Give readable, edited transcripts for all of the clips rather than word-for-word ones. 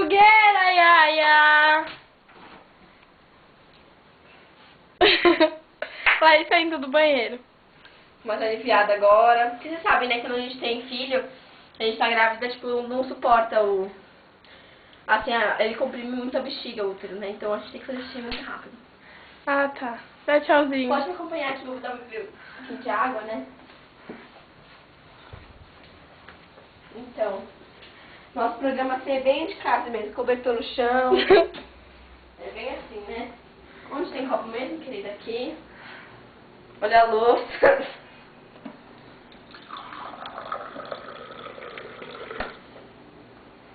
fogueira, ia, ia. Vai saindo do banheiro. Mais aliviada agora. Porque você sabe, né, que quando a gente tem filho, a gente tá grávida, tipo, não suporta o... Assim, ele comprime muito a bexiga, o útero, né? Então a gente tem que fazer xixi muito rápido. Ah, tá. Dá tchauzinho. Pode me acompanhar aqui, vou dar um pouquinho de água, né? Então, nosso programa assim, é bem de casa mesmo, cobertor no chão. É bem assim, né? Onde tem copo mesmo, querida? Aqui. Olha a louça.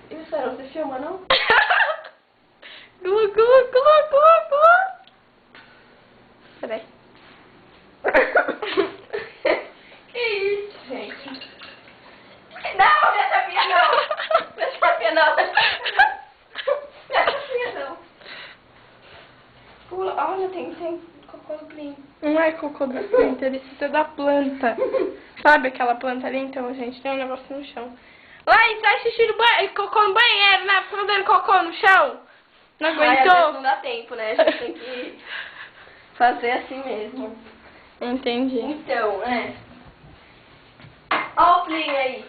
E o Sarão, você filma, não? Glu, glu, glu, glu, glu. Peraí. Que isso, gente? Não, minha chapinha não! Minha chapinha não! Minha chapinha não! Pula, olha, tem cocô no clean. Não é cocô do Splinter, isso é da planta. Sabe aquela planta ali? Então, gente, tem um negócio no chão. Laís, faz xixi no banheiro, cocô no banheiro, né? Ficou dando cocô no chão? Não Ai, às vezes aguentou? não dá tempo, né? A gente tem que fazer assim mesmo. Entendi. Então, Olha o clean aí.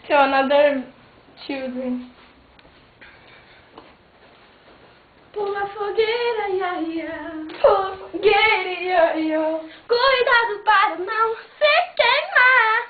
So, another children. Pula fogueira, ia, ia. Pula fogueira, ia, ia. Cuidado para não se queimar.